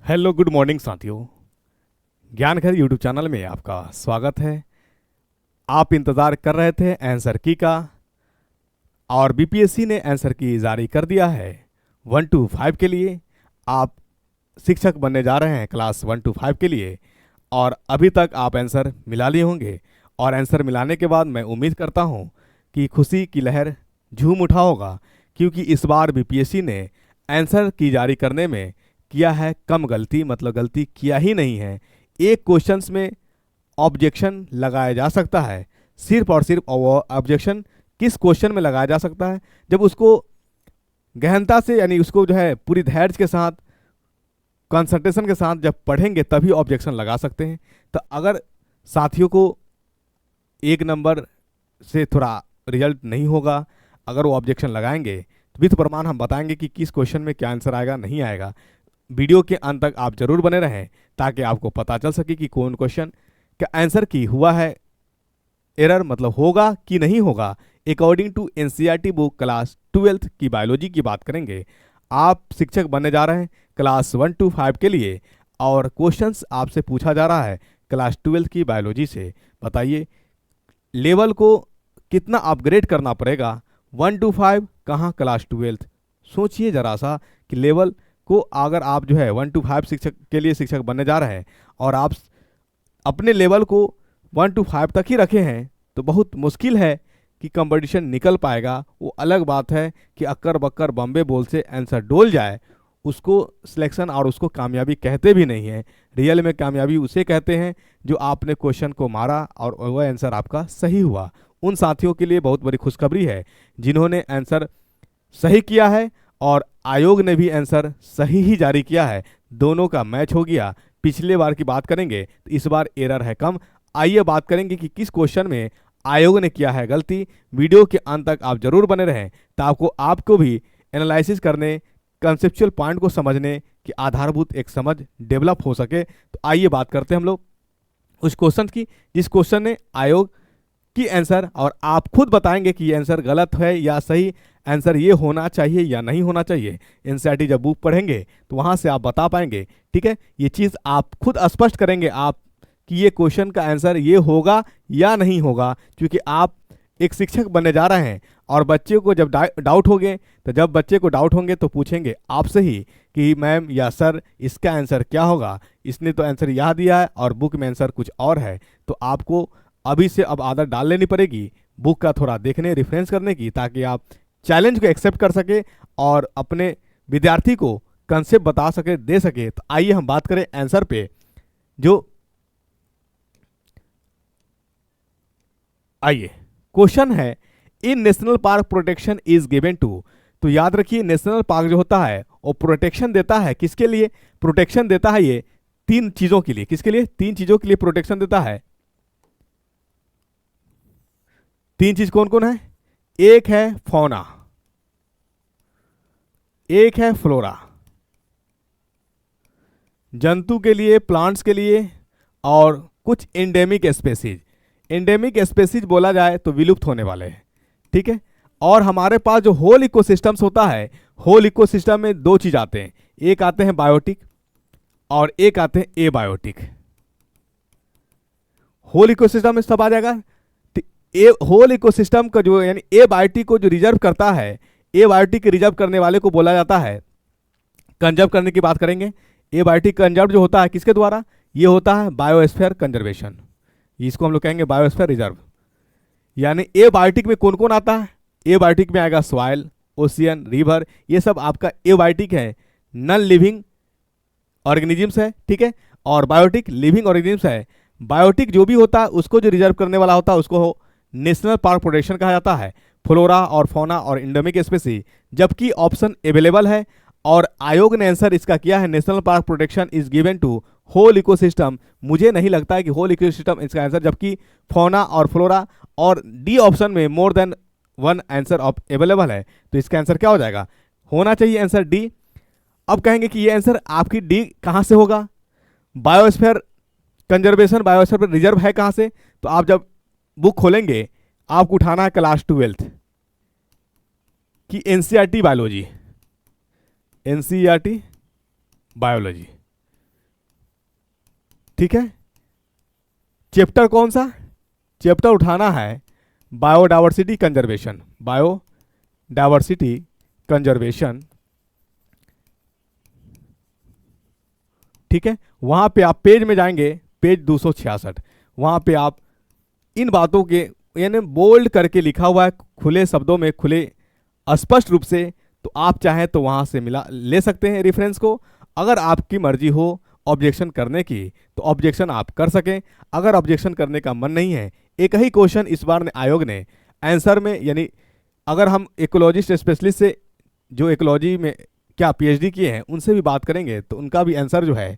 Hello good morning साथियों। ज्ञान घर यूट्यूब चैनल में आपका स्वागत है। आप इंतज़ार कर रहे थे आंसर की का, और बीपीएससी ने आंसर की जारी कर दिया है 1 to 5 के लिए। आप शिक्षक बनने जा रहे हैं क्लास 1 to 5 के लिए, और अभी तक आप आंसर मिला लिए होंगे। और आंसर मिलाने के बाद मैं उम्मीद करता हूं कि खुशी की लहर झूम उठा होगा, क्योंकि इस बार बीपीएससी ने आंसर की जारी करने में किया है कम गलती, मतलब गलती किया ही नहीं है। एक क्वेश्चंस में ऑब्जेक्शन लगाया जा सकता है, सिर्फ और सिर्फ ऑब्जेक्शन किस क्वेश्चन में लगाया जा सकता है, जब उसको गहनता से, यानी उसको जो है पूरी धैर्य के साथ, कंसंट्रेशन के साथ जब पढ़ेंगे तभी ऑब्जेक्शन लगा सकते हैं। तो अगर साथियों को एक नंबर से थोड़ा रिजल्ट नहीं होगा, अगर वो ऑब्जेक्शन लगाएंगे तो विध प्रमाण हम बताएंगे कि किस क्वेश्चन में क्या आंसर आएगा, नहीं आएगा। वीडियो के अंत तक आप जरूर बने रहें ताकि आपको पता चल सके कि कौन क्वेश्चन का आंसर की हुआ है एरर, मतलब होगा कि नहीं होगा। According to NCERT book class 12th की बायोलॉजी की बात करेंगे। आप शिक्षक बनने जा रहे हैं क्लास 1 to 5 के लिए, और क्वेश्चंस आपसे पूछा जा रहा है क्लास 12th की बायोलॉजी से। बताइए लेवल को कितना अपग्रेड करना पड़ेगा, 1 to 5 कहाँ क्लास 12th। सोचिए जरा सा कि लेवल को अगर आप जो है 1 to 5 शिक्षक के लिए शिक्षक बनने जा रहे हैं और आप अपने लेवल को 1 to 5 तक ही रखे हैं, तो बहुत मुश्किल है कि कंपटीशन निकल पाएगा। वो अलग बात है कि अक्कर बक्कर बम्बे बोल से आंसर डोल जाए, उसको सिलेक्शन और उसको कामयाबी कहते भी नहीं है। रियल में कामयाबी उसे कहते हैं जो आपने क्वेश्चन को मारा और वह आंसर आपका सही हुआ। उन साथियों के लिए बहुत बड़ी खुशखबरी है जिन्होंने आंसर सही किया है, और आयोग ने भी आंसर सही ही जारी किया है। दोनों का मैच हो गया। पिछले बार की बात करेंगे तो इस बार एरर है कम। आइए बात करेंगे कि किस क्वेश्चन में आयोग ने किया है गलती। वीडियो के अंत तक आप जरूर बने रहें ताकि आपको भी एनालिसिस करने, कंसेप्चुअल पॉइंट को समझने की आधारभूत एक समझ डेवलप हो सके। तो आइए बात करते हैं हम लोग उस क्वेश्चन की जिस क्वेश्चन ने आयोग की आंसर, और आप खुद बताएंगे कि ये आंसर गलत है या सही, आंसर ये होना चाहिए या नहीं होना चाहिए। एनसीईआरटी जब बुक पढ़ेंगे तो वहां से आप बता पाएंगे। ठीक है, ये चीज़ आप खुद स्पष्ट करेंगे आप कि ये क्वेश्चन का आंसर ये होगा या नहीं होगा, क्योंकि आप एक शिक्षक बनने जा रहे हैं। और बच्चे को जब डाउट होंगे, तो जब बच्चे को डाउट होंगे तो पूछेंगे आपसे ही कि मैम या सर इसका आंसर क्या होगा, इसने तो आंसर यह दिया है और बुक में आंसर कुछ और है। तो आपको अभी से अब आदत डाल लेनी पड़ेगी बुक का थोड़ा देखने, रेफरेंस करने की, ताकि आप चैलेंज को एक्सेप्ट कर सके और अपने विद्यार्थी को कंसेप्ट बता सके, दे सके। तो आइए हम बात करें आंसर पे। जो आइए क्वेश्चन है, in national park protection is given to. तो याद रखिए नेशनल पार्क जो होता है वो प्रोटेक्शन देता है किसके लिए, प्रोटेक्शन देता है ये 3 चीजों के लिए। किसके लिए? 3 चीजों के लिए प्रोटेक्शन देता है। 3 चीज कौन कौन है? एक है फौना, एक है फ्लोरा, जंतु के लिए, प्लांट्स के लिए, और कुछ एंडेमिक स्पेसीज। एंडेमिक स्पेसीज बोला जाए तो विलुप्त होने वाले हैं। ठीक है, और हमारे पास जो होल इकोसिस्टम्स होता है, होल इकोसिस्टम में 2 चीज आते हैं, एक आते हैं बायोटिक और एक आते हैं एबायोटिक। होल इकोसिस्टम में सब आ जाएगा। होल इकोसिस्टम का जो, यानी एबायोटिक को जो रिजर्व करता है, एबायोटिक रिजर्व करने वाले को बोला जाता है, कंजर्व करने की बात करेंगे। एबायोटिक कंजर्व जो होता है किसके द्वारा, ये होता है बायोस्फीयर कंजर्वेशन। इसको हम लोग कहेंगे बायोस्फीयर रिजर्व। यानी एबायोटिक में कौन कौन आता है? एबायोटिक में आएगा सॉइल, ओशियन, रिवर, ये सब आपका एबायोटिक है। नॉन लिविंग ऑर्गेनिजम्स है। ठीक है, और बायोटिक लिविंग ऑर्गेनिजम्स है। बायोटिक जो भी होता है उसको जो रिजर्व करने वाला होता है उसको नेशनल पार्क प्रोटेक्शन कहा जाता है। फ्लोरा और फौना और एंडेमिक स्पीसीज, जबकि ऑप्शन अवेलेबल है और आयोग ने आंसर इसका किया है national park protection is given to whole ecosystem. मुझे नहीं लगता है कि होल इकोसिस्टम इसका आंसर, जबकि फौना और फ्लोरा और डी ऑप्शन में मोर देन 1 आंसर अवेलेबल है। तो इसका आंसर क्या हो जाएगा? होना चाहिए आंसर डी। अब कहेंगे कि ये आंसर आपकी डी कहां से होगा? बायोस्फीयर कंजर्वेशन, बायोस्फीयर पर रिजर्व है कहां से? तो आप जब बुक खोलेंगे आपको उठाना है क्लास 12th की एनसीईआरटी बायोलॉजी, एनसीईआरटी बायोलॉजी। ठीक है। चैप्टर कौन सा? चैप्टर उठाना है बायोडाइवर्सिटी कंजर्वेशन, बायोडाइवर्सिटी कंजर्वेशन। ठीक है, वहां पे आप पेज में जाएंगे, पेज 266। वहां पे आप इन बातों के यानी बोल्ड करके लिखा हुआ है, खुले शब्दों में, खुले स्पष्ट रूप से। तो आप चाहें तो वहां से मिला ले सकते हैं रेफरेंस को। अगर आपकी मर्जी हो ऑब्जेक्शन करने की तो ऑब्जेक्शन आप कर सकें। अगर ऑब्जेक्शन करने का मन नहीं है, एक ही क्वेश्चन इस बार ने आयोग ने आंसर में, यानी अगर हम इकोलॉजिस्ट स्पेशलिस्ट से जो इकोलॉजी में क्या पीएचडी किए हैं उनसे भी बात करेंगे तो उनका भी आंसर जो है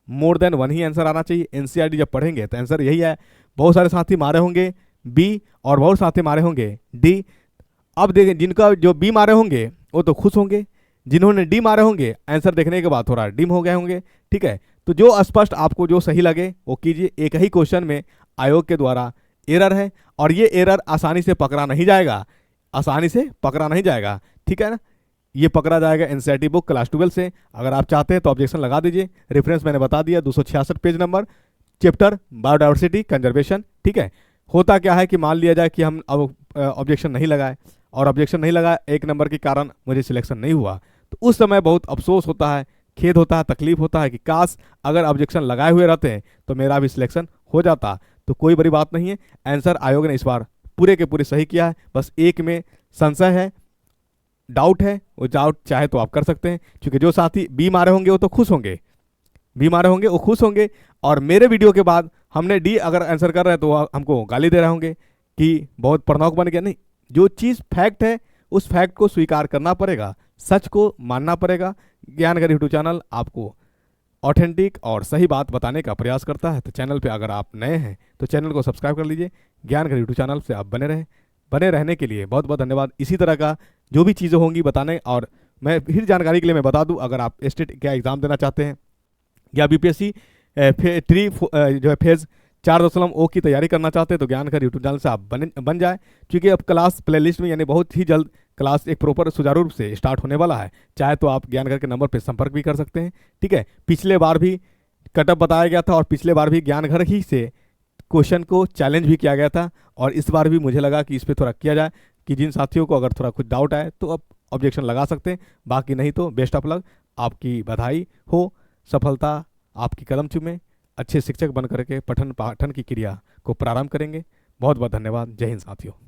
मोर देन वन ही आंसर आना चाहिए। एनसीईआरटी जब पढ़ेंगे तो आंसर यही है। बहुत सारे साथी मारे होंगे बी और बहुत साथी मारे होंगे डी। अब देखें, जिनका जो बी मारे होंगे वो तो खुश होंगे, जिन्होंने डी मारे होंगे आंसर देखने के बाद थोड़ा डिम हो गए होंगे। ठीक है, तो जो स्पष्ट आपको जो सही लगे वो कीजिए। एक ही क्वेश्चन में आयोग के द्वारा एरर है और ये एरर आसानी से पकड़ा नहीं जाएगा, आसानी से पकड़ा नहीं जाएगा। ठीक है ना, ये पकड़ा जाएगा एनसीईआरटी बुक क्लास 12 से। अगर आप चाहते हैं तो ऑब्जेक्शन लगा दीजिए। रेफरेंस मैंने बता दिया, 266 page number, chapter biodiversity conservation. ठीक है, होता क्या है कि मान लिया जाए कि हम अब ऑब्जेक्शन नहीं लगाए और ऑब्जेक्शन नहीं लगाए, 1 नंबर के कारण मुझे सिलेक्शन नहीं हुआ, तो उस समय बहुत अफसोस होता है, खेद होता है, तकलीफ होता है कि काश अगर ऑब्जेक्शन लगाए हुए रहते हैं तो मेरा भी सिलेक्शन हो जाता। तो कोई बड़ी बात नहीं है, आंसर आयोग ने इस बार पूरे के पूरे सही किया है। बस एक में संशय है, डाउट है, वो डाउट चाहे तो आप कर सकते हैं। क्योंकि जो साथी बी मारे होंगे वो तो खुश होंगे, बी मारे होंगे वो खुश होंगे, और मेरे वीडियो के बाद हमने डी अगर आंसर कर रहे हैं तो वो हमको गाली दे रहे होंगे कि बहुत पढ़नौक बन गया। नहीं, जो चीज़ फैक्ट है उस फैक्ट को स्वीकार करना पड़ेगा, सच को मानना पड़ेगा। ज्ञानघर यूट्यूब चैनल आपको ऑथेंटिक और सही बात बताने का प्रयास करता है। तो चैनल पे अगर आप नए हैं तो चैनल को सब्सक्राइब कर लीजिए। ज्ञानघर यूट्यूब चैनल से आप बने रहने के लिए बहुत बहुत धन्यवाद। इसी तरह का जो भी चीज़ें होंगी बताने, और मैं फिर जानकारी के लिए मैं बता दूं, अगर आप स्टेट क्या एग्ज़ाम देना चाहते हैं या बीपीएससी जो है फेज़ 4.0 की तैयारी करना चाहते हैं तो ज्ञानघर यूट्यूब चैनल से आप बन जाए। क्योंकि अब क्लास प्लेलिस्ट में यानी बहुत ही जल्द क्लास एक प्रॉपर सुचारू रूप से स्टार्ट होने वाला है। चाहे तो आप ज्ञानघर के नंबर पर संपर्क भी कर सकते हैं। ठीक है, पिछले बार भी कटअप बताया गया था और पिछले बार भी ज्ञानघर ही से क्वेश्चन को चैलेंज भी किया गया था, और इस बार भी मुझे लगा कि इस पर थोड़ा किया जाए कि जिन साथियों को अगर थोड़ा कुछ डाउट आए तो अब ऑब्जेक्शन लगा सकते हैं। बाकी नहीं तो बेस्ट ऑफ लक, आपकी बधाई हो, सफलता आपकी कदम चूमे, अच्छे शिक्षक बन करके पठन पाठन की क्रिया को प्रारंभ करेंगे। बहुत बहुत धन्यवाद। जय हिंद साथियों।